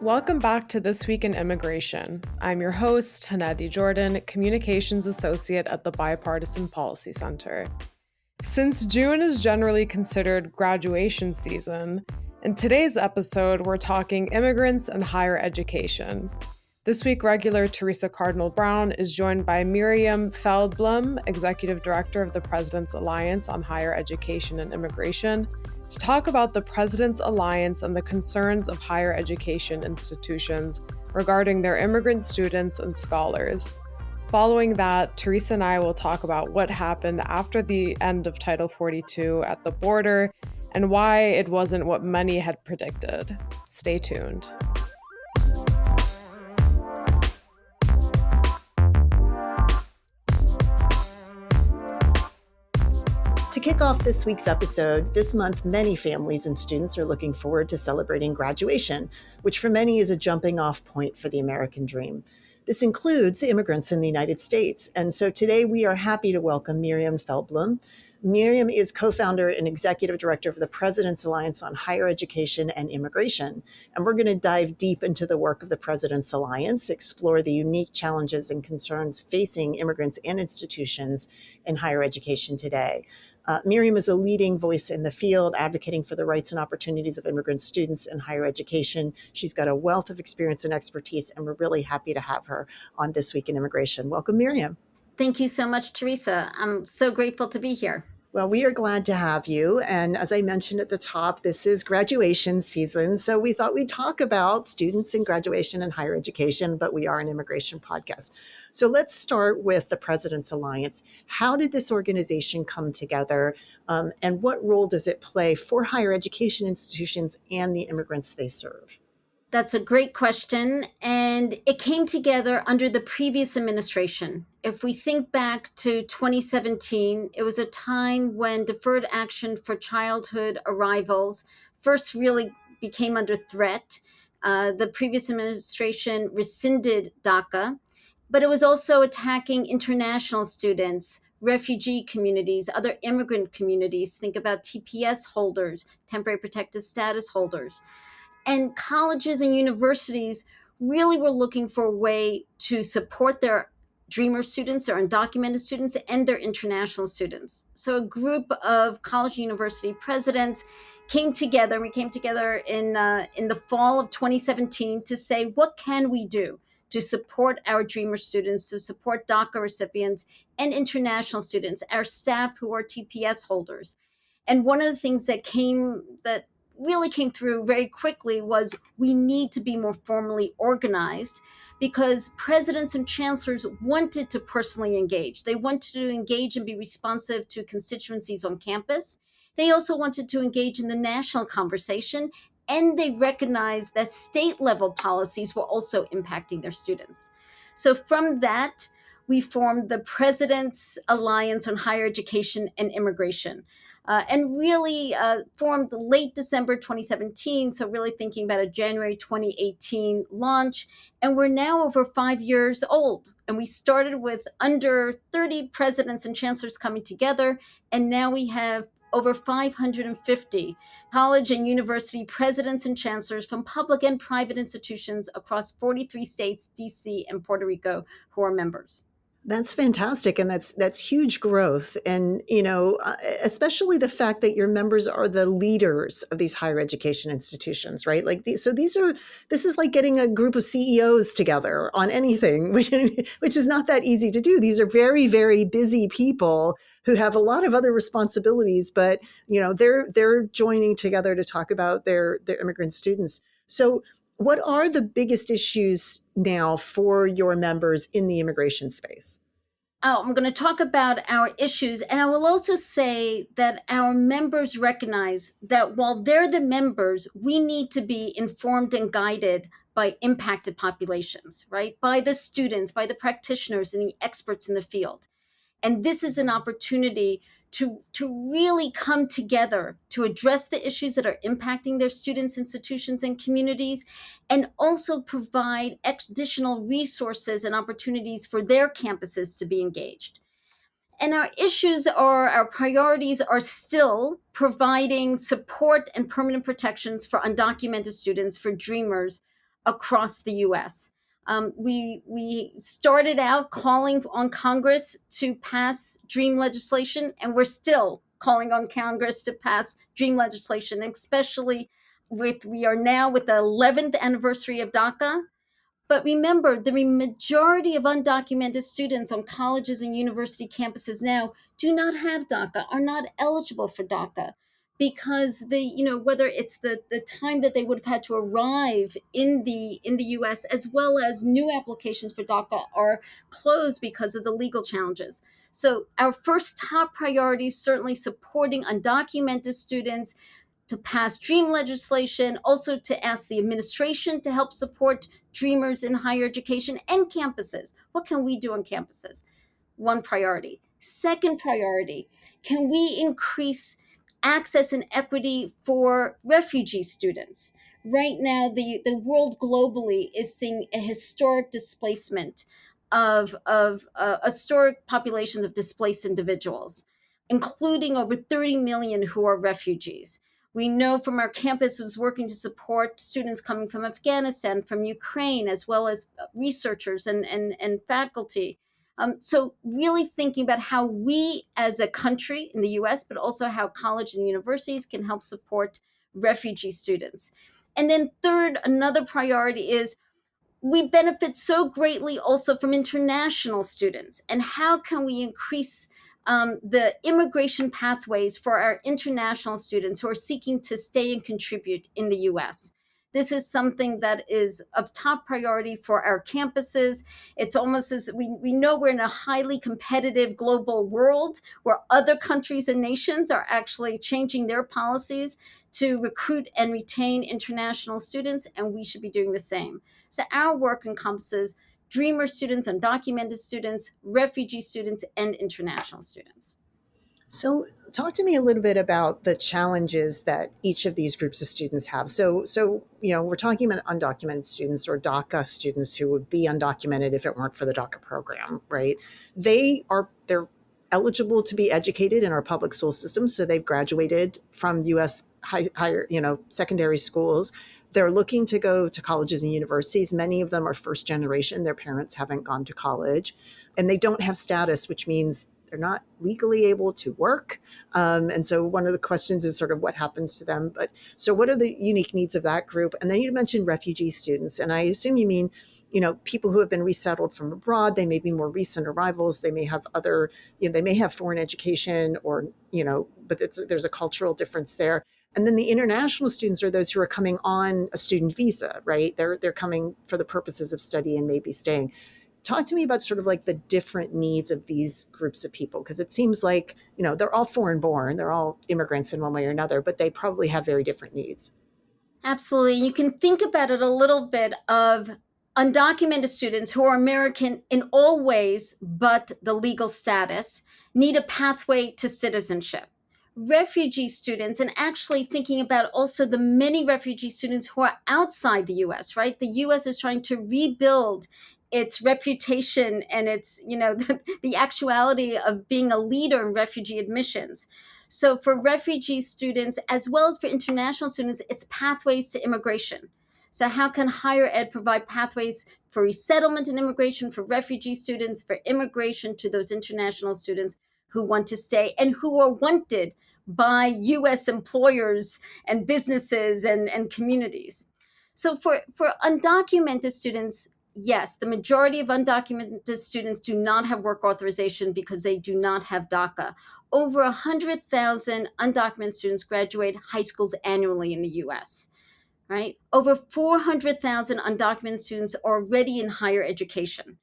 Welcome back to This Week in Immigration. I'm your host, Hanadi Jordan, Communications Associate at the Bipartisan Policy Center. Since June is generally considered graduation season, in today's episode, we're talking immigrants and higher education. This week, regular Theresa Cardinal Brown is joined by Miriam Feldblum, Executive Director of the President's Alliance on Higher Education and Immigration, to talk about the President's Alliance and the concerns of higher education institutions regarding their immigrant students and scholars. Following that, Theresa and I will talk about what happened after the end of Title 42 at the border and why it wasn't what many had predicted. Stay tuned. To kick off this week's episode, this month many families and students are looking forward to celebrating graduation, which for many is a jumping off point for the American dream. This includes immigrants in the United States. And so today we are happy to welcome Miriam Feldblum. Miriam is co-founder and executive director of the President's Alliance on Higher Education and Immigration. And we're going to dive deep into the work of the President's Alliance, explore the unique challenges and concerns facing immigrants and institutions in higher education today. Miriam is a leading voice in the field, advocating for the rights and opportunities of immigrant students in higher education. She's got a wealth of experience and expertise, and we're really happy to have her on This Week in Immigration. Welcome, Miriam. Thank you so much, Theresa. I'm so grateful to be here. Well, we are glad to have you. And as I mentioned at the top, this is graduation season. So we thought we'd talk about students in graduation and higher education, but we are an immigration podcast. So let's start with the President's Alliance. How did this organization come together? And what role does it play for higher education institutions and the immigrants they serve? That's a great question. And it came together under the previous administration. If we think back to 2017, it was a time when deferred action for childhood arrivals first really became under threat. The previous administration rescinded DACA, but it was also attacking international students, refugee communities, other immigrant communities. Think about TPS holders, temporary protected status holders. And colleges and universities really were looking for a way to support their dreamer students, their undocumented students, and their international students. So a group of college and university presidents came together. We came together in the fall of 2017 to say, what can we do to support our dreamer students, to support DACA recipients and international students, our staff who are TPS holders. And one of the things that really came through very quickly was we need to be more formally organized because presidents and chancellors wanted to personally engage. They wanted to engage and be responsive to constituencies on campus. They also wanted to engage in the national conversation, and they recognized that state level policies were also impacting their students. So from that, we formed the President's Alliance on Higher Education and Immigration. And really formed late December 2017, so really thinking about a January 2018 launch. And we're now over 5 years old. And we started with under 30 presidents and chancellors coming together, and now we have over 550 college and university presidents and chancellors from public and private institutions across 43 states, DC, and Puerto Rico who are members. That's fantastic. And that's huge growth. And, especially the fact that your members are the leaders of these higher education institutions, right? This is like getting a group of CEOs together on anything, which is not that easy to do. These are very, very busy people who have a lot of other responsibilities, but, they're joining together to talk about their immigrant students. So what are the biggest issues now for your members in the immigration space? I'm going to talk about our issues, and I will also say that our members recognize that while they're the members, we need to be informed and guided by impacted populations, right? By the students, by the practitioners and the experts in the field. And this is an opportunity to really come together to address the issues that are impacting their students, institutions, and communities, and also provide additional resources and opportunities for their campuses to be engaged. And our priorities are still providing support and permanent protections for undocumented students, for dreamers, across the US. We started out calling on Congress to pass DREAM legislation, and we're still calling on Congress to pass DREAM legislation, especially we are now with the 11th anniversary of DACA. But remember, the majority of undocumented students on colleges and university campuses now do not have DACA, are not eligible for DACA, because whether it's the time that they would have had to arrive in the US, as well as new applications for DACA are closed because of the legal challenges. So our first top priority is certainly supporting undocumented students, to pass DREAM legislation, also to ask the administration to help support dreamers in higher education and campuses. What can we do on campuses? One priority. Second priority, can we increase access and equity for refugee students? Right now, the world globally is seeing a historic displacement of historic populations of displaced individuals, including over 30 million who are refugees. We know from our campus who's working to support students coming from Afghanistan, from Ukraine, as well as researchers and faculty. So really thinking about how we as a country in the US, but also how college and universities can help support refugee students. And then third, another priority is we benefit so greatly also from international students. And how can we increase the immigration pathways for our international students who are seeking to stay and contribute in the US? This is something that is of top priority for our campuses. It's almost as we know we're in a highly competitive global world where other countries and nations are actually changing their policies to recruit and retain international students, and we should be doing the same. So our work encompasses Dreamer students, undocumented students, refugee students, and international students. So talk to me a little bit about the challenges that each of these groups of students have. So we're talking about undocumented students or DACA students who would be undocumented if it weren't for the DACA program, right? They're eligible to be educated in our public school system. So they've graduated from U.S. higher, secondary schools. They're looking to go to colleges and universities. Many of them are first generation. Their parents haven't gone to college, and they don't have status, which means they're not legally able to work. And so one of the questions is sort of what happens to them. But so what are the unique needs of that group? And then you mentioned refugee students. And I assume you mean, people who have been resettled from abroad. They may be more recent arrivals. They may have other, they may have foreign education or, but there's a cultural difference there. And then the international students are those who are coming on a student visa, right? They're coming for the purposes of study and maybe staying. Talk to me about sort of like the different needs of these groups of people, because it seems like, they're all foreign born, they're all immigrants in one way or another, but they probably have very different needs. Absolutely. You can think about it a little bit of undocumented students who are American in all ways but the legal status need a pathway to citizenship. Refugee students, and actually thinking about also the many refugee students who are outside the US, right? The US is trying to rebuild its reputation and its, the actuality of being a leader in refugee admissions. So for refugee students, as well as for international students, it's pathways to immigration. So how can higher ed provide pathways for resettlement and immigration for refugee students, for immigration to those international students who want to stay and who are wanted by US employers and businesses and communities? So for undocumented students, yes, the majority of undocumented students do not have work authorization because they do not have DACA. Over 100,000 undocumented students graduate high schools annually in the US, right? Over 400,000 undocumented students are already in higher education.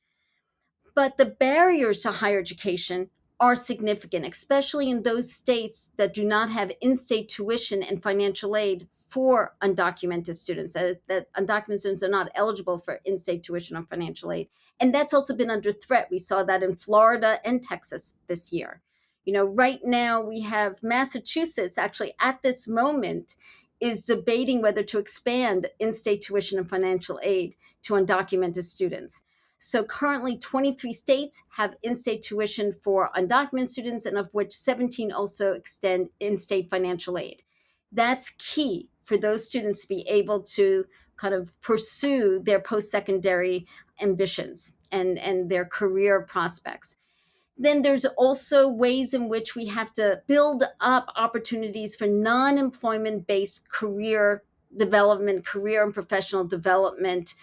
But the barriers to higher education are significant, especially in those states that do not have in-state tuition and financial aid for undocumented students. That is, that undocumented students are not eligible for in-state tuition or financial aid. And that's also been under threat. We saw that in Florida and Texas this year. Right now we have Massachusetts actually at this moment is debating whether to expand in-state tuition and financial aid to undocumented students. So currently 23 states have in-state tuition for undocumented students, and of which 17 also extend in-state financial aid. That's key for those students to be able to kind of pursue their post-secondary ambitions and their career prospects. Then there's also ways in which we have to build up opportunities for non-employment-based career development, career and professional development,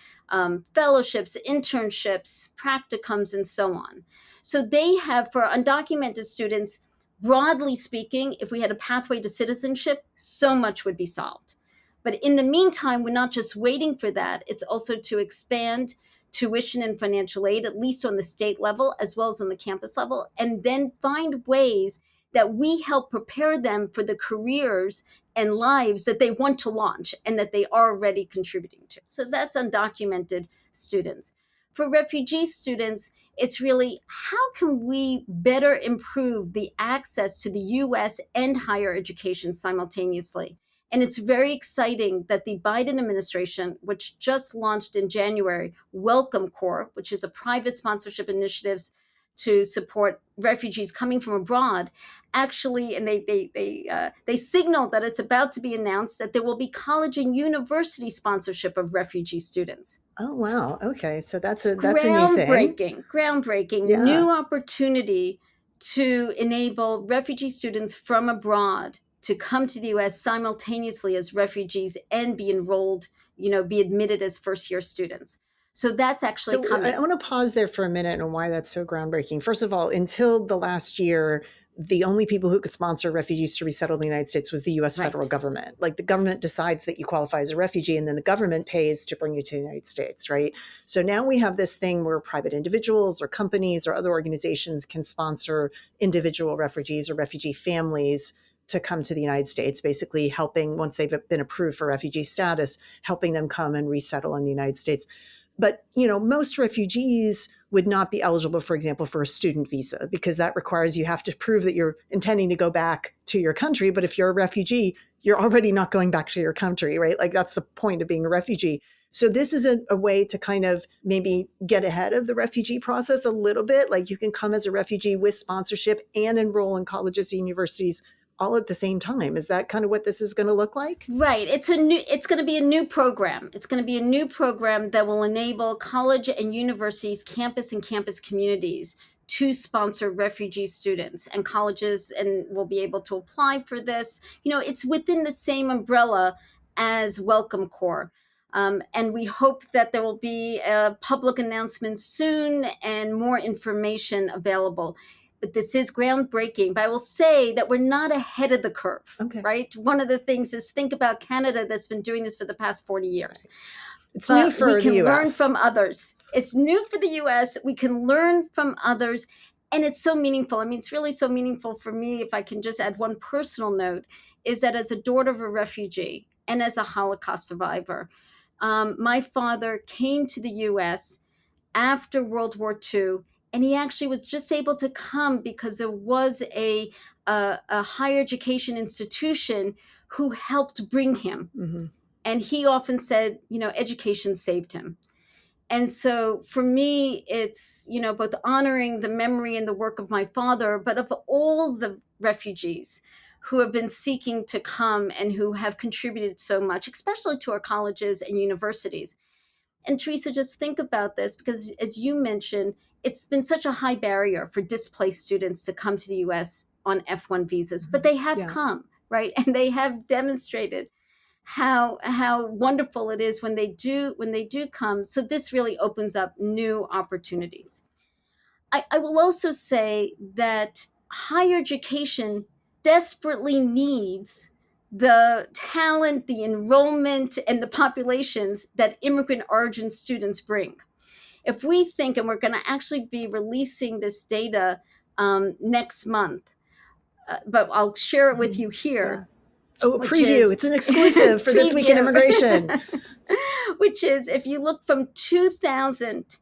fellowships, internships, practicums, and so on. So they have, for undocumented students, broadly speaking, if we had a pathway to citizenship, so much would be solved. But in the meantime, we're not just waiting for that. It's also to expand tuition and financial aid, at least on the state level, as well as on the campus level, and then find ways that we help prepare them for the careers and lives that they want to launch and that they are already contributing to. So that's undocumented students. For refugee students, it's really how can we better improve the access to the US and higher education simultaneously? And it's very exciting that the Biden administration, which just launched in January, Welcome Corps, which is a private sponsorship initiative to support refugees coming from abroad, actually, and they signaled that it's about to be announced that there will be college and university sponsorship of refugee students. Oh, wow. Okay. So that's a new thing. Groundbreaking, Yeah. New opportunity to enable refugee students from abroad to come to the US simultaneously as refugees and be enrolled, be admitted as first-year students. So that's actually coming. I want to pause there for a minute on why that's so groundbreaking. First of all, until the last year, the only people who could sponsor refugees to resettle in the United States was the U.S. federal government. Like the government decides that you qualify as a refugee and then the government pays to bring you to the United States, right? So now we have this thing where private individuals or companies or other organizations can sponsor individual refugees or refugee families to come to the United States, basically helping, once they've been approved for refugee status, helping them come and resettle in the United States. But, most refugees would not be eligible, for example, for a student visa, because that requires you have to prove that you're intending to go back to your country. But if you're a refugee, you're already not going back to your country, right? Like that's the point of being a refugee. So this is a way to kind of maybe get ahead of the refugee process a little bit. Like you can come as a refugee with sponsorship and enroll in colleges and universities all at the same time. Is that kind of what this is going to look like? Right. It's going to be a new program. It's going to be a new program that will enable college and universities, campus and campus communities to sponsor refugee students, and colleges and will be able to apply for this. It's within the same umbrella as Welcome Corps. And we hope that there will be a public announcement soon and more information available. But this is groundbreaking. But I will say that we're not ahead of the curve, right? One of the things is think about Canada that's been doing this for the past 40 years. It's new for the US. We can learn from others. It's new for the US. We can learn from others. And it's so meaningful. I mean, it's really so meaningful for me, if I can just add one personal note, is that as a daughter of a refugee and as a Holocaust survivor, my father came to the US after World War II. And he actually was just able to come because there was a higher education institution who helped bring him. Mm-hmm. And he often said, education saved him. And so for me, it's, both honoring the memory and the work of my father, but of all the refugees who have been seeking to come and who have contributed so much, especially to our colleges and universities. And Theresa, just think about this, because as you mentioned, it's been such a high barrier for displaced students to come to the U.S. on F-1 visas, but they have come, right? And they have demonstrated how wonderful it is when they do come. So this really opens up new opportunities. I will also say that higher education desperately needs the talent, the enrollment, and the populations that immigrant origin students bring. If we think, and we're going to actually be releasing this data next month, but I'll share it with you here. Yeah. Oh, a preview. It's an exclusive for This Week in Immigration. Which is, if you look from 2000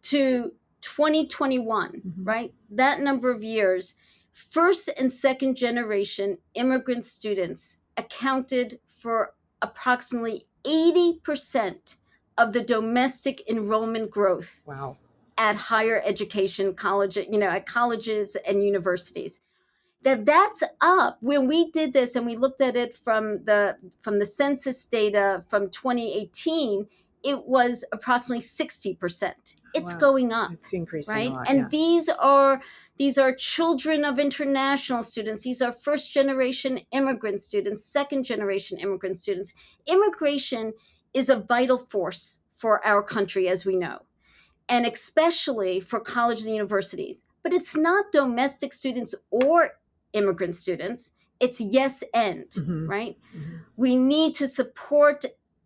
to 2021, right? That number of years, first and second generation immigrant students accounted for approximately 80% of the domestic enrollment growth. Wow. At higher education college, at colleges and universities. That's up. When we did this and we looked at it from the census data from 2018, it was approximately 60%. It's Wow. going up. It's increasing right? a lot. And Yeah. these are children of international students. These are first generation immigrant students, second generation immigrant students. Immigration is a vital force for our country, as we know, and especially for colleges and universities. But it's not domestic students or immigrant students. It's yes and, right? We need to support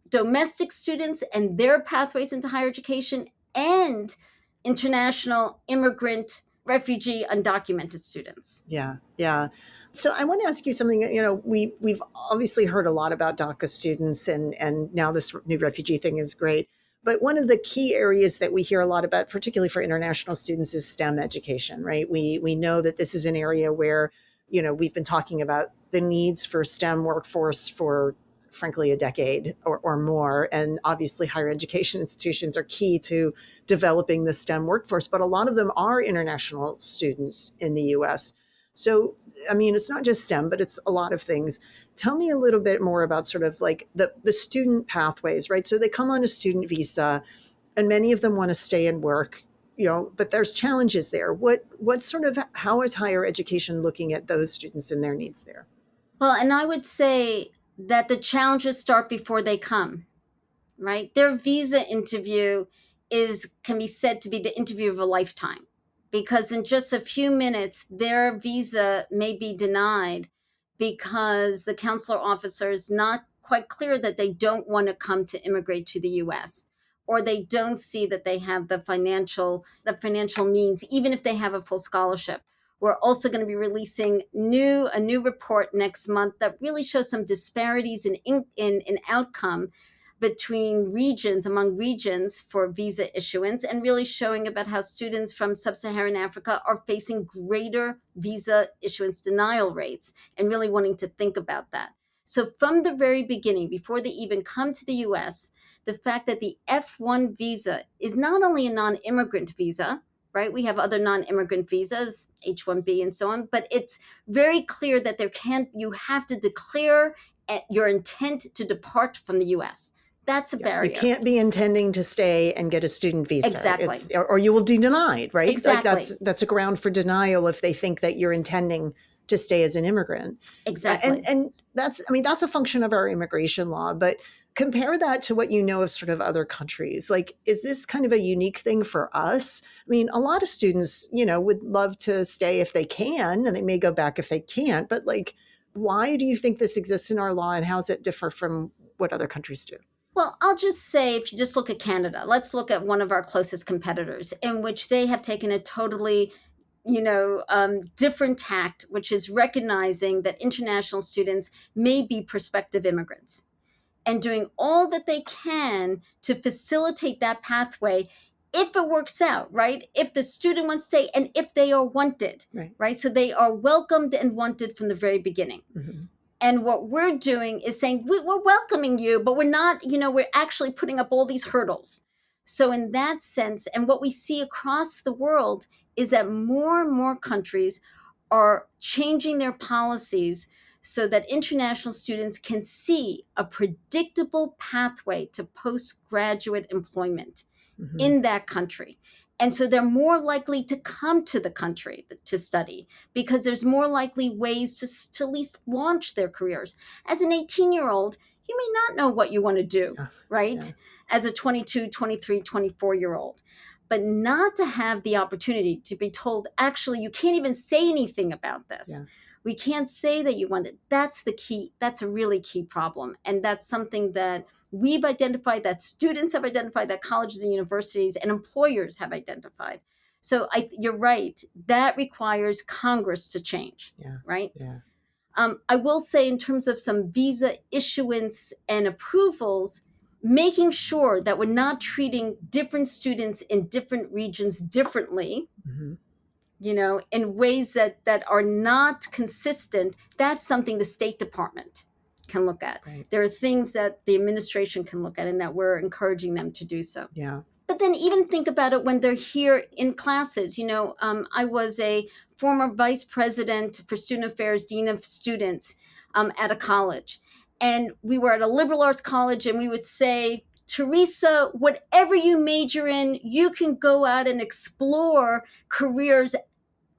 domestic students and their pathways into higher education and international immigrant, refugee, undocumented students. Yeah, yeah. So I want to ask you something. We've obviously heard a lot about DACA students, and now this new refugee thing is great. But one of the key areas that we hear a lot about, particularly for international students, is STEM education, right? We know that this is an area where, we've been talking about the needs for STEM workforce for, frankly, a decade or more. And obviously higher education institutions are key to developing the STEM workforce, but a lot of them are international students in the US. So, I mean, it's not just STEM, but it's a lot of things. Tell me a little bit more about sort of like the student pathways, right? So they come on a student visa and many of them want to stay and work, but there's challenges there. How is higher education looking at those students and their needs there? Well, and I would say that the challenges start before they come, right? Their visa interview can be said to be the interview of a lifetime, because in just a few minutes, their visa may be denied because the consular officer is not quite clear that they don't want to come to immigrate to the US, or they don't see that they have the financial means, even if they have a full scholarship. We're also going to be releasing a new report next month that really shows some disparities in outcome among regions for visa issuance, and really showing about how students from sub-Saharan Africa are facing greater visa issuance denial rates, and really wanting to think about that. So from the very beginning, before they even come to the US, the fact that the F1 visa is not only a non-immigrant visa, right? We have other non-immigrant visas, H-1B and so on, but it's very clear that you have to declare your intent to depart from the US. That's a barrier. You can't be intending to stay and get a student visa. Exactly. Or you will be denied, right? Exactly. Like that's a ground for denial if they think that you're intending to stay as an immigrant. Exactly. And that's a function of our immigration law, but compare that to what you know of sort of other countries. Like, is this kind of a unique thing for us? I mean, a lot of students, would love to stay if they can, and they may go back if they can't, but like, why do you think this exists in our law, and how does it differ from what other countries do? Well, I'll just say, if you just look at Canada, let's look at one of our closest competitors, in which they have taken a totally, different tact, which is recognizing that international students may be prospective immigrants, and doing all that they can to facilitate that pathway if it works out, right? If the student wants to stay and if they are wanted, right? So they are welcomed and wanted from the very beginning. Mm-hmm. And what we're doing is saying, we're welcoming you, but we're not, we're actually putting up all these hurdles. So in that sense, and what we see across the world is that more and more countries are changing their policies so that international students can see a predictable pathway to postgraduate employment in that country. And so they're more likely to come to the country to study, because there's more likely ways to at least launch their careers. As an 18-year-old, you may not know what you want to do, right? Yeah. As a 22, 23, 24-year-old. But not to have the opportunity to be told, actually, you can't even say anything about this. Yeah. We can't say that you want it. That's the key. That's a really key problem. And that's something that we've identified, that students have identified, that colleges and universities and employers have identified. So you're right. That requires Congress to change, right? Yeah. I will say, in terms of some visa issuance and approvals, making sure that we're not treating different students in different regions differently, in ways that are not consistent, that's something the State Department can look at. Right. There are things that the administration can look at, and that we're encouraging them to do so. Yeah. But then even think about it when they're here in classes. I was a former vice president for student affairs, dean of students at a college. And we were at a liberal arts college, and we would say, Theresa, whatever you major in, you can go out and explore careers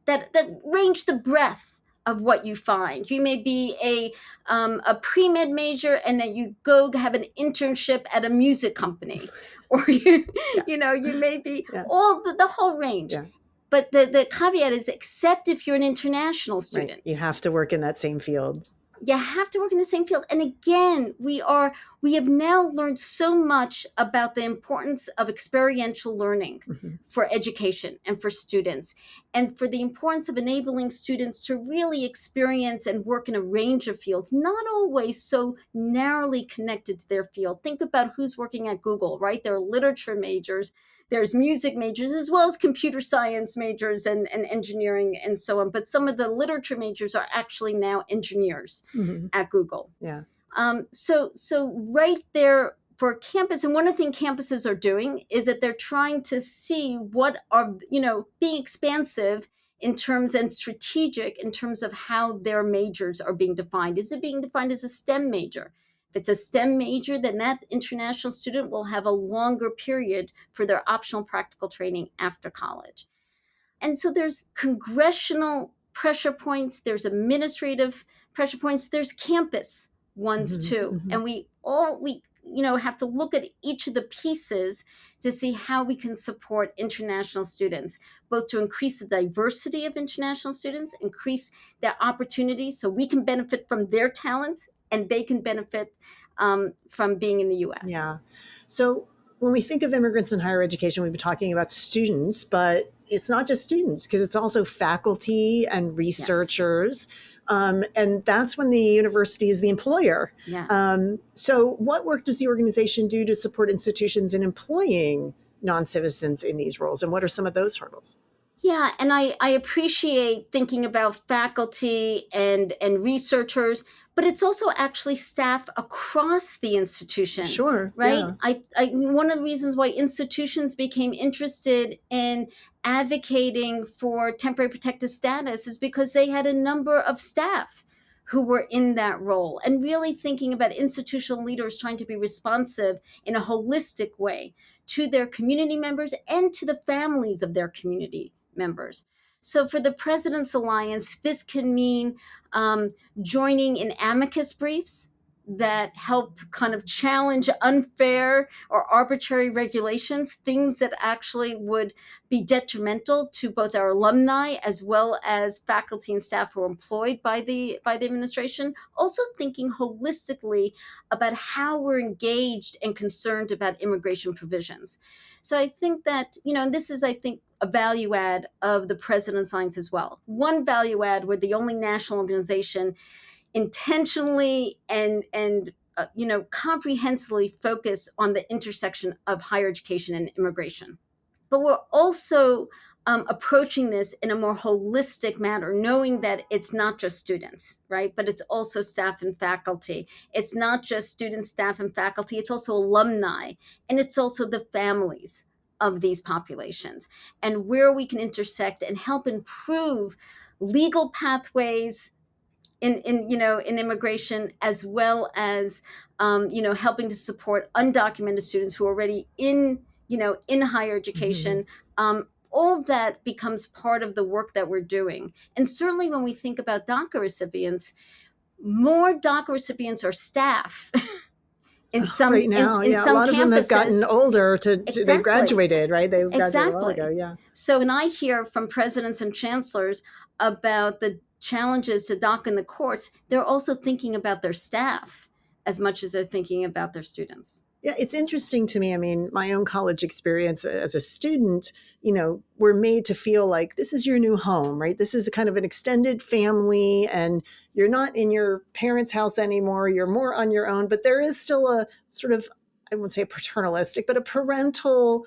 that range the breadth of what you find. You may be a pre-med major, and then you go have an internship at a music company, or you may be all the whole range. Yeah. But the caveat is, except if you're an international student. Right. You have to work in that same field. You have to work in the same field. And again, we have now learned so much about the importance of experiential learning for education and for students, and for the importance of enabling students to really experience and work in a range of fields, not always so narrowly connected to their field. Think about who's working at Google, right? There are literature majors, there's music majors, as well as computer science majors and engineering and so on. But some of the literature majors are actually now engineers at Google. Yeah. So right there for campus, and one of the things campuses are doing is that they're trying to see what are, being expansive in terms and strategic in terms of how their majors are being defined. Is it being defined as a STEM major? If it's a STEM major, then that international student will have a longer period for their optional practical training after college. And so there's congressional pressure points, there's administrative pressure points, there's campus ones too. And we have to look at each of the pieces to see how we can support international students, both to increase the diversity of international students, increase their opportunities so we can benefit from their talents and they can benefit from being in the U.S. Yeah. So when we think of immigrants in higher education, we've been talking about students, but it's not just students, because it's also faculty and researchers. Yes. And that's when the university is the employer. Yeah. So what work does the organization do to support institutions in employing non-citizens in these roles? And what are some of those hurdles? Yeah, and I appreciate thinking about faculty and researchers, but it's also actually staff across the institution. Sure. Right? Yeah. One of the reasons why institutions became interested in advocating for temporary protected status is because they had a number of staff who were in that role, and really thinking about institutional leaders trying to be responsive in a holistic way to their community members and to the families of their community members. So for the President's Alliance, this can mean joining in amicus briefs that help kind of challenge unfair or arbitrary regulations, things that actually would be detrimental to both our alumni as well as faculty and staff who are employed by the administration. Also thinking holistically about how we're engaged and concerned about immigration provisions. So I think that, and this is, I think, a value add of the President's Alliance as well. One value add, we're the only national organization intentionally and comprehensively focus on the intersection of higher education and immigration. But we're also approaching this in a more holistic manner, knowing that it's not just students, right? But it's also staff and faculty. It's not just students, staff, and faculty. It's also alumni, and it's also the families of these populations, and where we can intersect and help improve legal pathways in immigration, as well as helping to support undocumented students who are already in higher education. All of that becomes part of the work that we're doing. And certainly when we think about DACA recipients, more DACA recipients are staff. In some right now, in some a lot campuses, of them have gotten older Exactly. They've graduated, right? They've graduated Exactly. a while ago, yeah. So, and I hear from presidents and chancellors about the challenges to DACA in the courts. They're also thinking about their staff as much as they're thinking about their students. Yeah, it's interesting to me. I mean, my own college experience as a student, we're made to feel like this is your new home, right? This is kind of an extended family, and you're not in your parents' house anymore. You're more on your own, but there is still a sort of, I wouldn't say paternalistic, but a parental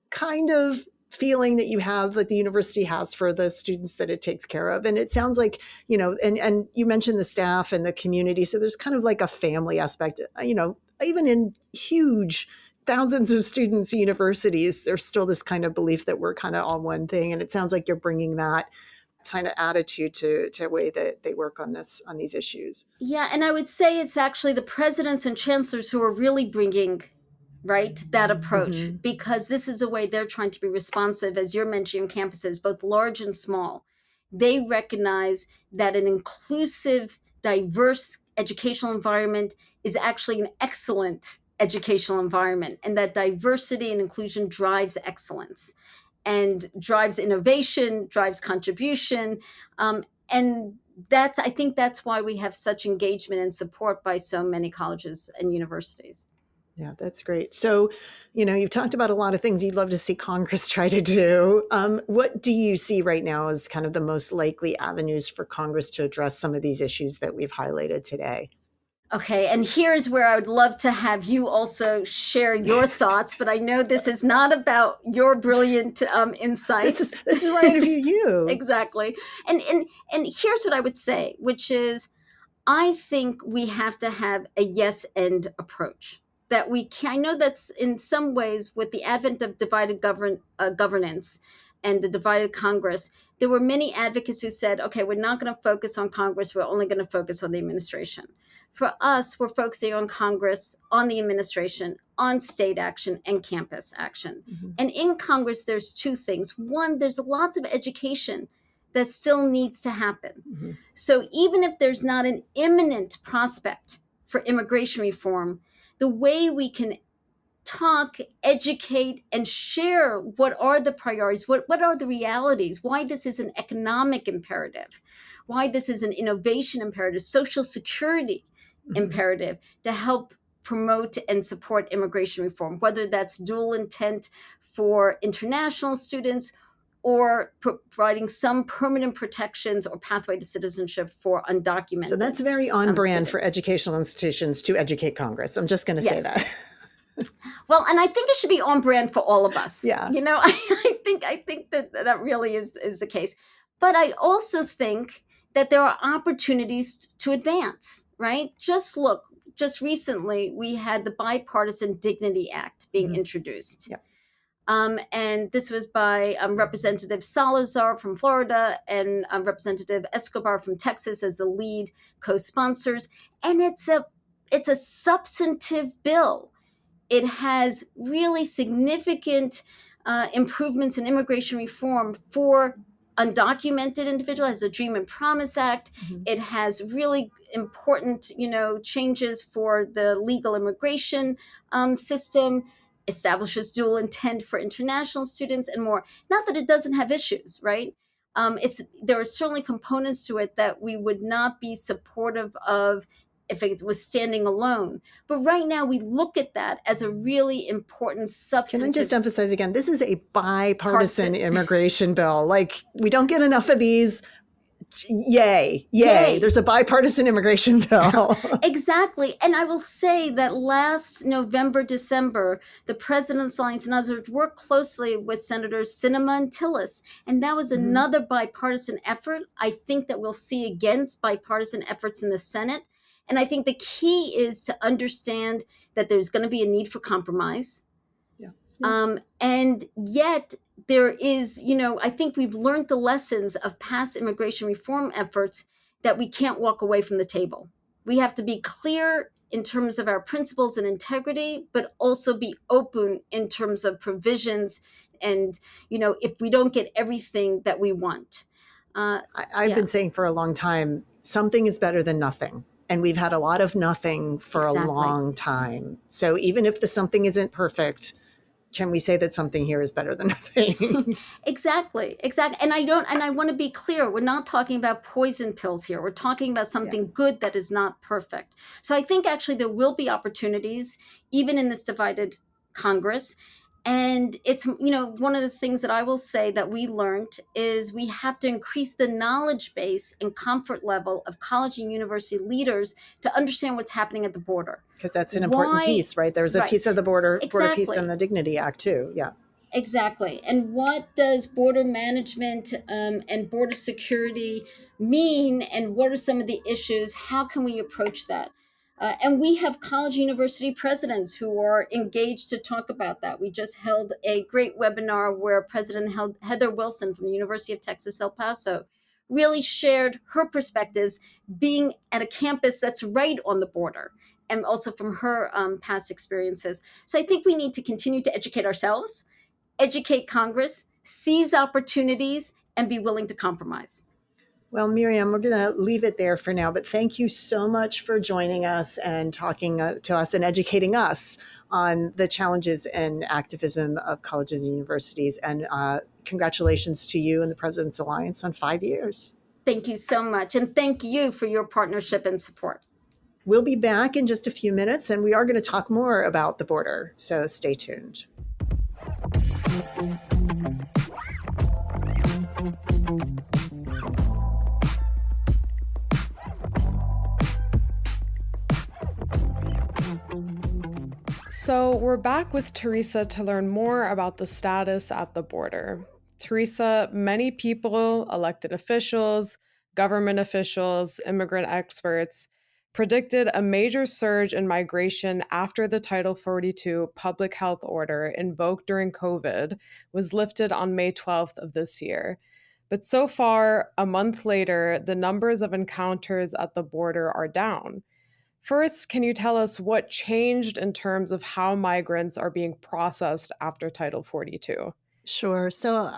kind of feeling that you have, that the university has for the students that it takes care of. And it sounds like, and you mentioned the staff and the community. So there's kind of like a family aspect, even in huge thousands of students, universities, there's still this kind of belief that we're kind of all one thing. And it sounds like you're bringing that kind of attitude to the way that they work on these issues. Yeah, and I would say it's actually the presidents and chancellors who are really bringing that approach, because this is the way they're trying to be responsive, as you're mentioning, campuses, both large and small. They recognize that an inclusive, diverse educational environment is actually an excellent educational environment, and that diversity and inclusion drives excellence and drives innovation, drives contribution. And I think that's why we have such engagement and support by so many colleges and universities. Yeah, that's great. So, you've talked about a lot of things you'd love to see Congress try to do. What do you see right now as kind of the most likely avenues for Congress to address some of these issues that we've highlighted today? Okay, and here's where I would love to have you also share your thoughts, but I know this is not about your brilliant insights. This is where I interview you. Exactly. And here's what I would say, which is, I think we have to have a yes and approach. I know that's in some ways, with the advent of divided governance and the divided Congress, there were many advocates who said, okay, we're not going to focus on Congress, we're only going to focus on the administration. For us, we're focusing on Congress, on the administration, on state action and campus action. And in Congress, there's two things. One, there's lots of education that still needs to happen. So even if there's not an imminent prospect for immigration reform, the way we can talk, educate, and share what are the priorities, what are the realities, why this is an economic imperative, why this is an innovation imperative, social security imperative, to help promote and support immigration reform, whether that's dual intent for international students or providing some permanent protections or pathway to citizenship for undocumented. So that's very on brand students. for educational institutions to educate Congress. I'm just going to say that. Well, and I think it should be on brand for all of us. Yeah. I think that really is the case. But I also think that there are opportunities to advance, right? Just recently, we had the Bipartisan Dignity Act being introduced. Yeah. And this was by Representative Salazar from Florida and Representative Escobar from Texas as the lead co-sponsors. And it's a substantive bill. It has really significant improvements in immigration reform for undocumented individuals. It has a Dream and Promise Act. It has really important, changes for the legal immigration system, establishes dual intent for international students, and more. Not that it doesn't have issues, right? There are certainly components to it that we would not be supportive of if it was standing alone. But right now, we look at that as a really important substantive. Can I just emphasize again, this is a bipartisan immigration bill. Like, we don't get enough of these. Yay. There's a bipartisan immigration bill. Exactly. And I will say that last November, December, the President's Alliance and others worked closely with Senators Sinema and Tillis. And that was another bipartisan effort. I think that we'll see against bipartisan efforts in the Senate. And I think the key is to understand that there's going to be a need for compromise. And yet there is, I think we've learned the lessons of past immigration reform efforts that we can't walk away from the table. We have to be clear in terms of our principles and integrity, but also be open in terms of provisions. And, if we don't get everything that we want. I've been saying for a long time, something is better than nothing. And we've had a lot of nothing for a long time. So even if the something isn't perfect, can we say that something here is better than nothing? Exactly. And I want to be clear, we're not talking about poison pills here. We're talking about something good that is not perfect. So I think actually there will be opportunities, even in this divided Congress. And it's, one of the things that I will say that we learned is we have to increase the knowledge base and comfort level of college and university leaders to understand what's happening at the border. Because that's an important piece, right? There's a piece of the border piece in the Dignity Act too. Yeah. Exactly. And what does border management and border security mean? And what are some of the issues? How can we approach that? And we have college university presidents who are engaged to talk about that. We just held a great webinar where President Heather Wilson from the University of Texas, El Paso, really shared her perspectives being at a campus that's right on the border, and also from her past experiences. So I think we need to continue to educate ourselves, educate Congress, seize opportunities, and be willing to compromise. Well, Miriam, we're going to leave it there for now, but thank you so much for joining us and talking to us and educating us on the challenges and activism of colleges and universities. And congratulations to you and the President's Alliance on 5 years. Thank you so much. And thank you for your partnership and support. We'll be back in just a few minutes, and we are going to talk more about the border. So stay tuned. So we're back with Theresa to learn more about the status at the border. Theresa, many people, elected officials, government officials, immigrant experts, predicted a major surge in migration after the Title 42 public health order invoked during COVID was lifted on May 12th of this year. But so far, a month later, the numbers of encounters at the border are down. First, can you tell us what changed in terms of how migrants are being processed after Title 42? Sure. So,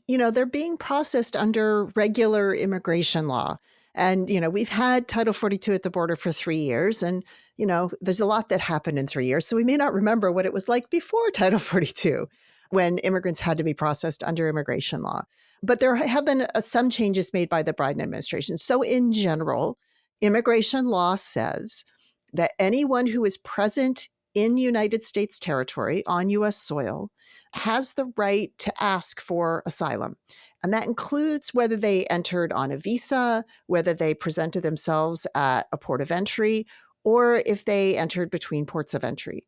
they're being processed under regular immigration law. And, we've had Title 42 at the border for 3 years. And, there's a lot that happened in 3 years. So we may not remember what it was like before Title 42 when immigrants had to be processed under immigration law. But there have been some changes made by the Biden administration. So in general, immigration law says that anyone who is present in United States territory on U.S. soil has the right to ask for asylum. And that includes whether they entered on a visa, whether they presented themselves at a port of entry, or if they entered between ports of entry.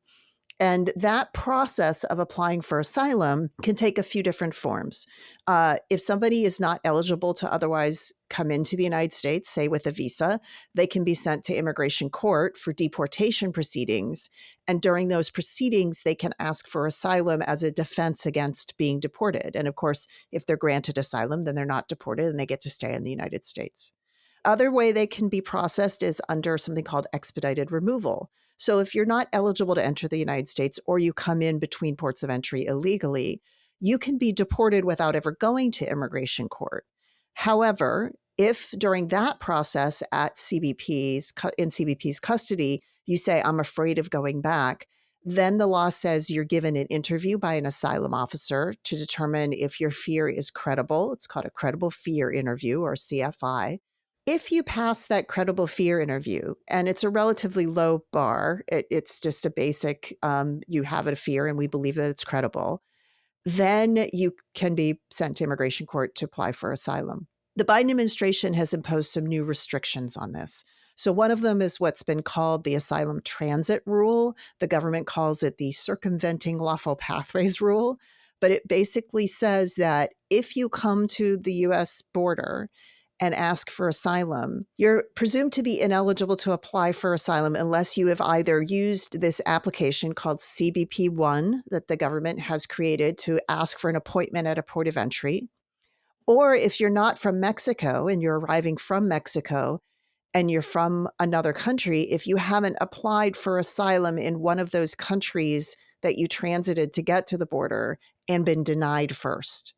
And that process of applying for asylum can take a few different forms. If somebody is not eligible to otherwise come into the United States, say with a visa, they can be sent to immigration court for deportation proceedings. And during those proceedings, they can ask for asylum as a defense against being deported. And of course, if they're granted asylum, then they're not deported and they get to stay in the United States. Other way they can be processed is under something called expedited removal. So if you're not eligible to enter the United States or you come in between ports of entry illegally, you can be deported without ever going to immigration court. However, if during that process in CBP's custody, you say, I'm afraid of going back, then the law says you're given an interview by an asylum officer to determine if your fear is credible. It's called a credible fear interview, or CFI. If you pass that credible fear interview, and it's a relatively low bar, it's just a basic, you have a fear and we believe that it's credible, then you can be sent to immigration court to apply for asylum. The Biden administration has imposed some new restrictions on this. So one of them is what's been called the asylum transit rule. The government calls it the circumventing lawful pathways rule. But it basically says that if you come to the U.S. border and ask for asylum, you're presumed to be ineligible to apply for asylum unless you have either used this application called CBP-1 that the government has created to ask for an appointment at a port of entry, or if you're not from Mexico and you're arriving from Mexico and you're from another country, if you haven't applied for asylum in one of those countries that you transited to get to the border and been denied first.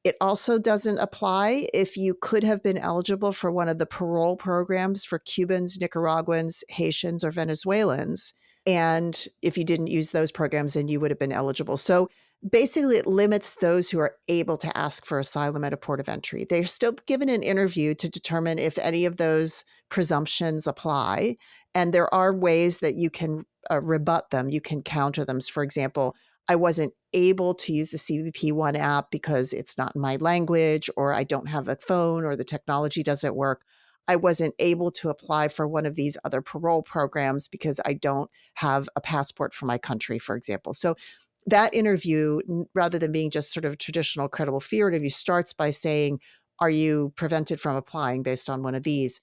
It also doesn't apply if you could have been eligible for one of the parole programs for Cubans, Nicaraguans, Haitians, or Venezuelans. And if you didn't use those programs, then you would have been eligible. So basically, it limits those who are able to ask for asylum at a port of entry. They're still given an interview to determine if any of those presumptions apply. And there are ways that you can rebut them. You can counter them. For example, I wasn't able to use the CBP-1 app because it's not in my language, or I don't have a phone, or the technology doesn't work. I wasn't able to apply for one of these other parole programs because I don't have a passport for my country, for example. So that interview, rather than being just sort of a traditional credible fear interview, starts by saying, are you prevented from applying based on one of these?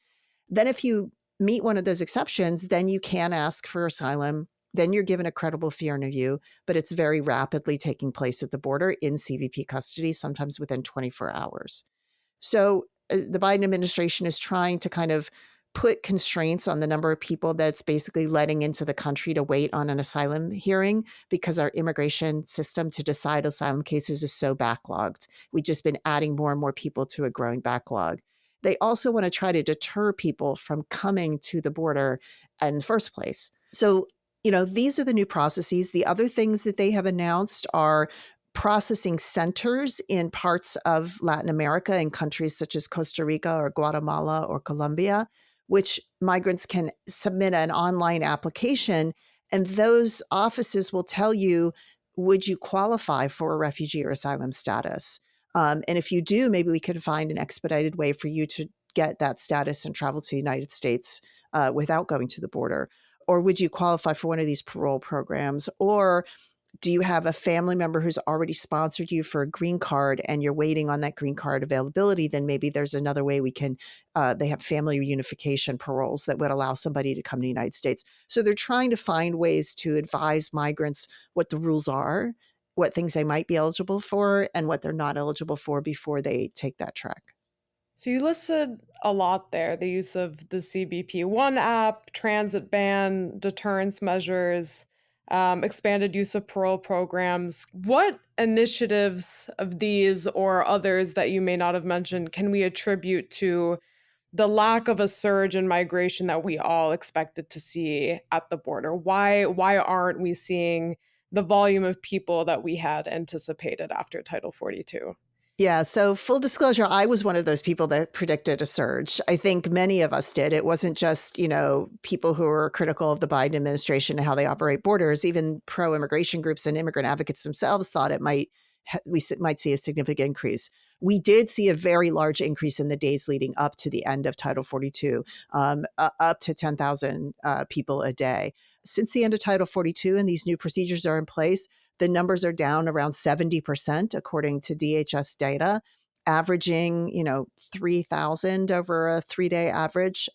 Then if you meet one of those exceptions, then you can ask for asylum. Then you're given a credible fear interview, but it's very rapidly taking place at the border in CBP custody, sometimes within 24 hours. So the Biden administration is trying to kind of put constraints on the number of people that's basically letting into the country to wait on an asylum hearing because our immigration system to decide asylum cases is so backlogged. We've just been adding more and more people to a growing backlog. They also want to try to deter people from coming to the border in the first place. So, these are the new processes. The other things that they have announced are processing centers in parts of Latin America in countries such as Costa Rica or Guatemala or Colombia, which migrants can submit an online application. And those offices will tell you, would you qualify for a refugee or asylum status? And if you do, maybe we could find an expedited way for you to get that status and travel to the United States without going to the border. Or would you qualify for one of these parole programs? Or do you have a family member who's already sponsored you for a green card and you're waiting on that green card availability? Then maybe there's another way we can, they have family reunification paroles that would allow somebody to come to the United States. So they're trying to find ways to advise migrants what the rules are, what things they might be eligible for, and what they're not eligible for before they take that trek. So you listed a lot there, the use of the CBP One app, transit ban, deterrence measures, expanded use of parole programs. What initiatives of these or others that you may not have mentioned can we attribute to the lack of a surge in migration that we all expected to see at the border? Why aren't we seeing the volume of people that we had anticipated after Title 42? Yeah. So full disclosure, I was one of those people that predicted a surge. I think many of us did. It wasn't just, people who were critical of the Biden administration and how they operate borders. Even pro-immigration groups and immigrant advocates themselves thought we might see a significant increase. We did see a very large increase in the days leading up to the end of Title 42, up to 10,000 people a day. Since the end of Title 42 and these new procedures are in place, the numbers are down around 70%, according to DHS data, averaging, 3,000 over a 3-day average.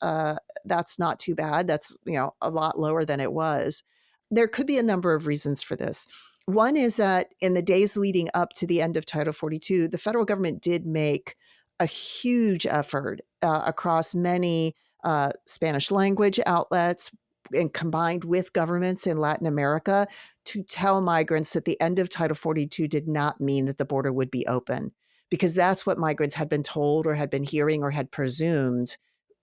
That's not too bad. That's, a lot lower than it was. There could be a number of reasons for this. One is that in the days leading up to the end of Title 42, the federal government did make a huge effort across many Spanish language outlets and combined with governments in Latin America to tell migrants that the end of Title 42 did not mean that the border would be open, because that's what migrants had been told or had been hearing or had presumed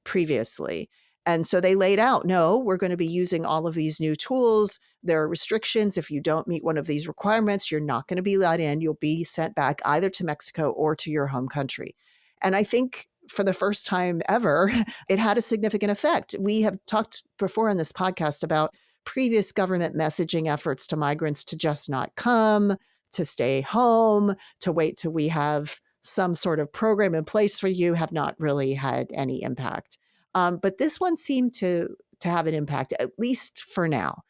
previously. And so they laid out, no, we're going to be using all of these new tools. There are restrictions. If you don't meet one of these requirements, you're not going to be let in. You'll be sent back either to Mexico or to your home country. And I think for the first time ever, it had a significant effect. We have talked before in this podcast about previous government messaging efforts to migrants to just not come, to stay home, to wait till we have some sort of program in place for you, have not really had any impact. But this one seemed to have an impact, at least for now.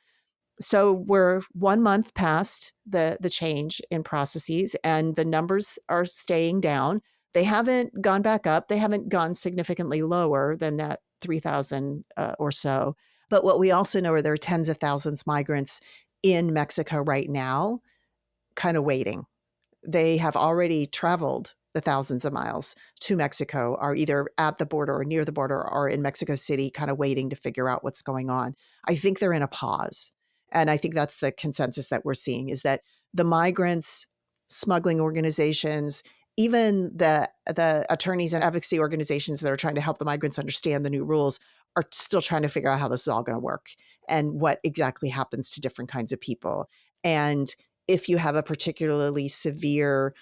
So we're 1 month past the change in processes, and the numbers are staying down. They haven't gone back up. They haven't gone significantly lower than that 3,000 or so. But what we also know are there are tens of thousands of migrants in Mexico right now, kind of waiting. They have already traveled the thousands of miles to Mexico, are either at the border or near the border or in Mexico City, kind of waiting to figure out what's going on. I think they're in a pause. And I think that's the consensus that we're seeing, is that the migrants, smuggling organizations, even the attorneys and advocacy organizations that are trying to help the migrants understand the new rules are still trying to figure out how this is all going to work and what exactly happens to different kinds of people. And if you have a particularly severe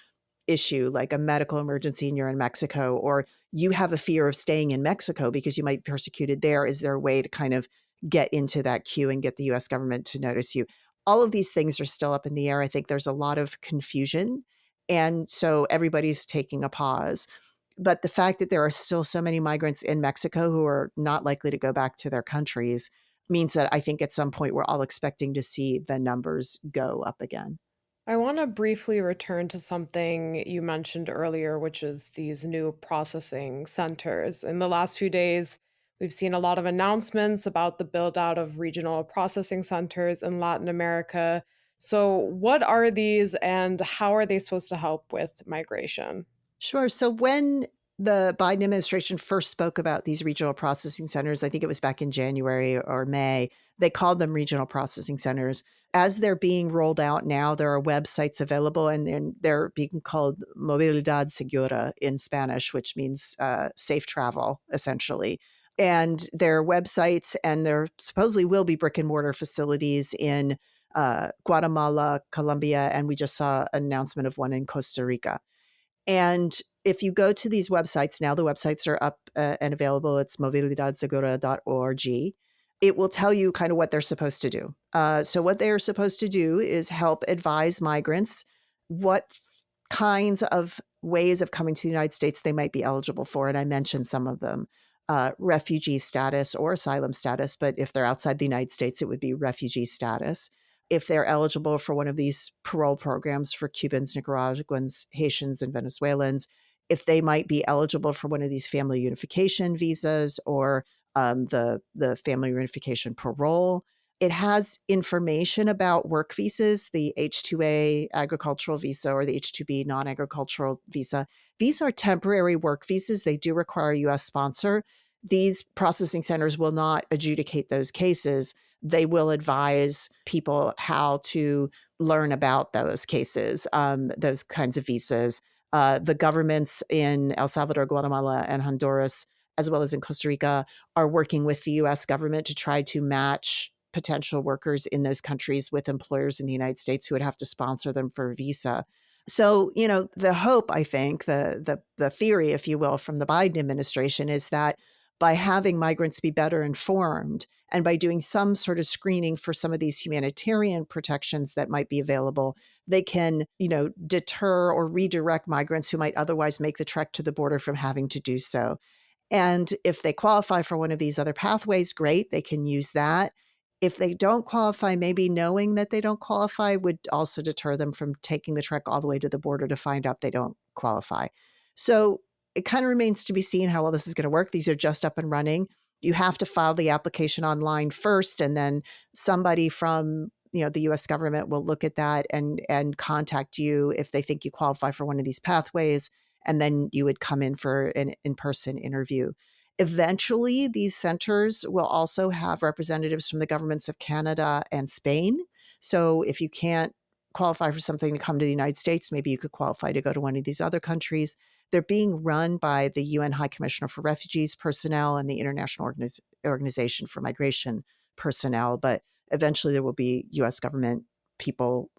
issue, like a medical emergency and you're in Mexico, or you have a fear of staying in Mexico because you might be persecuted there, is there a way to kind of get into that queue and get the US government to notice you? All of these things are still up in the air. I think there's a lot of confusion. And so everybody's taking a pause. But the fact that there are still so many migrants in Mexico who are not likely to go back to their countries means that I think at some point we're all expecting to see the numbers go up again. I want to briefly return to something you mentioned earlier, which is these new processing centers. In the last few days, We've seen a lot of announcements about the build out of regional processing centers in Latin America. So, what are these and how are they supposed to help with migration? Sure. So when the Biden administration first spoke about these regional processing centers, I think it was back in January or May, they called them regional processing centers. As they're being rolled out now, there are websites available and then they're being called Movilidad Segura in Spanish, which means safe travel, essentially. And there are websites, and there supposedly will be brick and mortar facilities in Guatemala, Colombia, and we just saw an announcement of one in Costa Rica. And if you go to these websites now, the websites are up and available. It's movilidadsegura.org. It will tell you kind of what they're supposed to do. So what they are supposed to do is help advise migrants what kinds of ways of coming to the United States they might be eligible for. And I mentioned some of them. Refugee status or asylum status, but if they're outside the United States, it would be refugee status. If they're eligible for one of these parole programs for Cubans, Nicaraguans, Haitians, and Venezuelans, if they might be eligible for one of these family unification visas or the family reunification parole. It has information about work visas, the H-2A agricultural visa or the H-2B non-agricultural visa. These are temporary work visas. They do require a U.S. sponsor. These processing centers will not adjudicate those cases. They will advise people how to learn about those cases, those kinds of visas. The governments in El Salvador, Guatemala, and Honduras, as well as in Costa Rica, are working with the U.S. government to try to match potential workers in those countries with employers in the United States who would have to sponsor them for a visa. So, the hope, I think, the theory, if you will, from the Biden administration is that by having migrants be better informed and by doing some sort of screening for some of these humanitarian protections that might be available, they can, deter or redirect migrants who might otherwise make the trek to the border from having to do so. And if they qualify for one of these other pathways, great, they can use that. If they don't qualify, maybe knowing that they don't qualify would also deter them from taking the trek all the way to the border to find out they don't qualify. So it kind of remains to be seen how well this is going to work. These are just up and running. You have to file the application online first, and then somebody from the U.S. government will look at that and contact you if they think you qualify for one of these pathways, and then you would come in for an in-person interview. Eventually, these centers will also have representatives from the governments of Canada and Spain. So if you can't qualify for something to come to the United States, maybe you could qualify to go to one of these other countries. They're being run by the UN High Commissioner for Refugees personnel and the International Organization for Migration personnel, but eventually there will be U.S. government people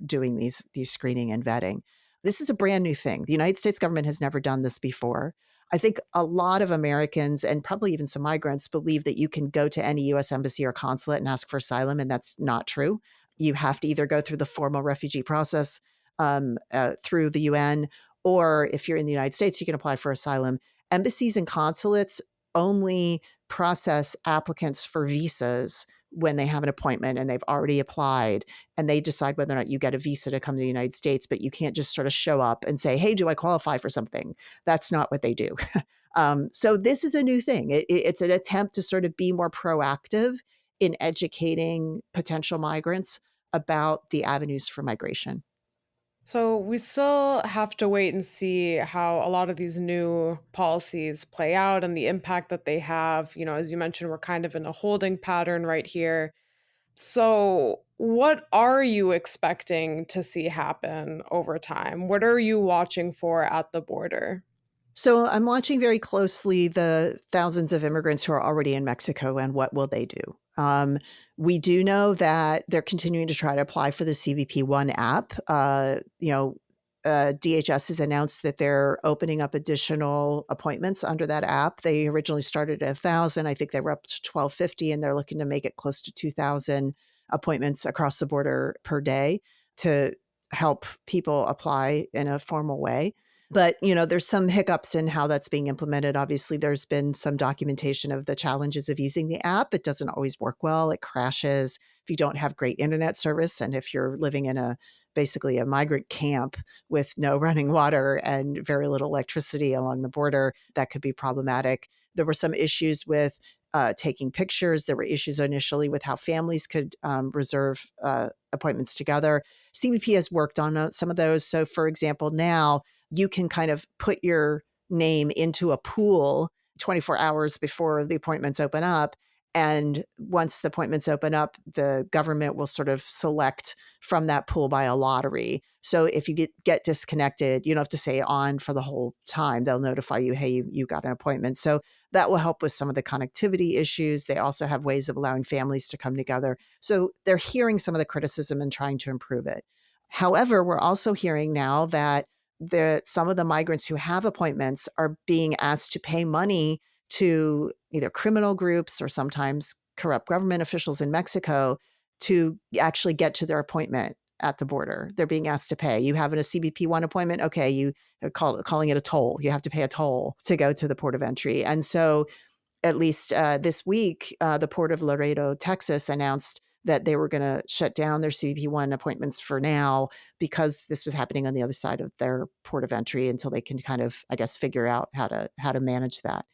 doing these screening and vetting. This is a brand new thing. The United States government has never done this before. I think a lot of Americans and probably even some migrants believe that you can go to any U.S. embassy or consulate and ask for asylum, and that's not true. You have to either go through the formal refugee process through the UN, or if you're in the United States, you can apply for asylum. Embassies and consulates only process applicants for visas when they have an appointment and they've already applied, and they decide whether or not you get a visa to come to the United States, but you can't just sort of show up and say, hey, do I qualify for something? That's not what they do. So this is a new thing. It's an attempt to sort of be more proactive in educating potential migrants about the avenues for migration. So we still have to wait and see how a lot of these new policies play out and the impact that they have. As you mentioned, we're kind of in a holding pattern right here. So what are you expecting to see happen over time? What are you watching for at the border? So I'm watching very closely the thousands of immigrants who are already in Mexico and what will they do. We do know that they're continuing to try to apply for the CBP One app. DHS has announced that they're opening up additional appointments under that app. They originally started at 1,000. I think they were up to 1,250, and they're looking to make it close to 2,000 appointments across the border per day to help people apply in a formal way. But, there's some hiccups in how that's being implemented. Obviously, there's been some documentation of the challenges of using the app. It doesn't always work well. It crashes if you don't have great internet service. And if you're living in a basically a migrant camp with no running water and very little electricity along the border. That could be problematic. There were some issues with taking pictures. There were issues initially with how families could reserve appointments together. CBP has worked on some of those. So, for example, now you can kind of put your name into a pool 24 hours before the appointments open up. And once the appointments open up, the government will sort of select from that pool by a lottery. So if you get disconnected, you don't have to stay on for the whole time. They'll notify you, hey, you got an appointment. So that will help with some of the connectivity issues. They also have ways of allowing families to come together. So they're hearing some of the criticism and trying to improve it. However, we're also hearing now that some of the migrants who have appointments are being asked to pay money to either criminal groups or sometimes corrupt government officials in Mexico to actually get to their appointment at the border. They're being asked to pay. You have a CBP1 appointment? Okay, you calling it a toll. You have to pay a toll to go to the port of entry. And so at least this week, the Port of Laredo, Texas announced that they were going to shut down their CBP1 appointments for now because this was happening on the other side of their port of entry until they can kind of, I guess, figure out how to manage that.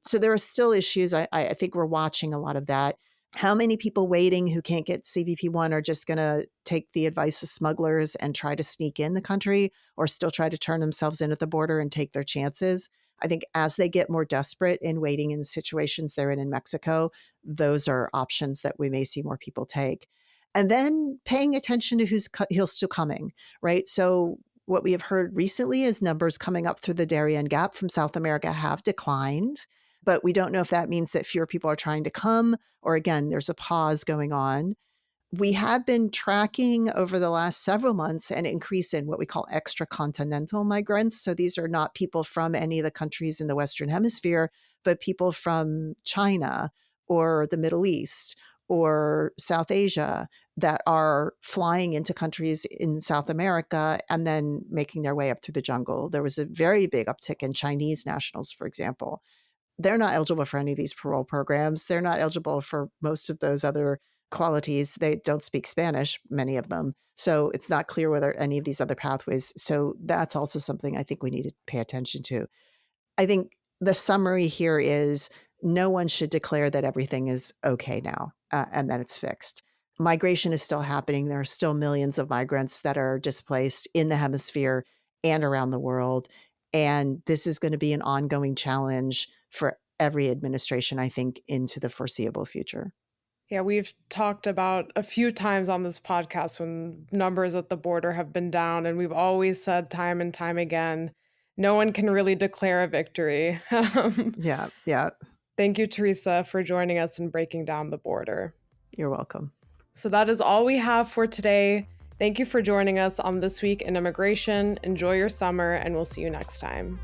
So there are still issues. I think we're watching a lot of that. How many people waiting who can't get CBP1 are just going to take the advice of smugglers and try to sneak in the country or still try to turn themselves in at the border and take their chances? I think as they get more desperate in waiting in the situations they're in Mexico, those are options that we may see more people take. And then paying attention to who's still coming, right? So what we have heard recently is numbers coming up through the Darien Gap from South America have declined. But we don't know if that means that fewer people are trying to come, or again, there's a pause going on. We have been tracking over the last several months an increase in what we call extracontinental migrants. So these are not people from any of the countries in the Western Hemisphere, but people from China or the Middle East or South Asia that are flying into countries in South America and then making their way up through the jungle. There was a very big uptick in Chinese nationals, for example. They're not eligible for any of these parole programs. They're not eligible for most of those other qualities. They don't speak Spanish, many of them. So it's not clear whether any of these other pathways. So that's also something I think we need to pay attention to. I think the summary here is no one should declare that everything is okay now and that it's fixed. Migration is still happening. There are still millions of migrants that are displaced in the hemisphere and around the world. And this is going to be an ongoing challenge for every administration, I think, into the foreseeable future. Yeah, we've talked about a few times on this podcast when numbers at the border have been down, and we've always said time and time again, no one can really declare a victory. Yeah. Thank you, Theresa, for joining us and breaking down the border. You're welcome. So that is all we have for today. Thank you for joining us on This Week in Immigration. Enjoy your summer, and we'll see you next time.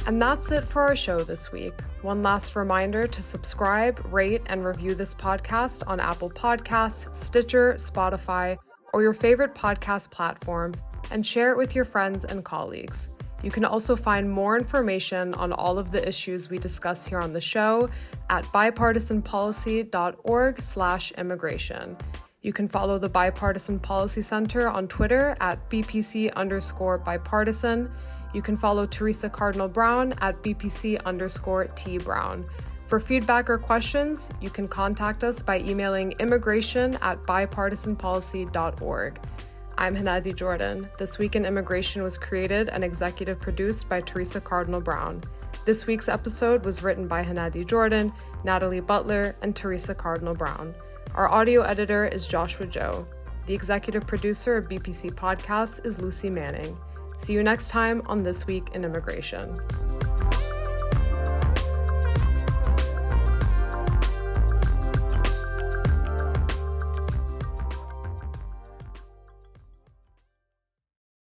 And that's it for our show this week. One last reminder to subscribe, rate, and review this podcast on Apple Podcasts, Stitcher, Spotify, or your favorite podcast platform, and share it with your friends and colleagues. You can also find more information on all of the issues we discuss here on the show at bipartisanpolicy.org/immigration. You can follow the Bipartisan Policy Center on Twitter at BPC_bipartisan. You can follow Theresa Cardinal Brown at BPC_T Brown. For feedback or questions, you can contact us by emailing immigration@bipartisanpolicy.org. I'm Hanadi Jordan. This Week in Immigration was created and executive produced by Theresa Cardinal Brown. This week's episode was written by Hanadi Jordan, Natalie Butler, and Theresa Cardinal Brown. Our audio editor is Joshua Joe. The executive producer of BPC Podcasts is Lucy Manning. See you next time on This Week in Immigration.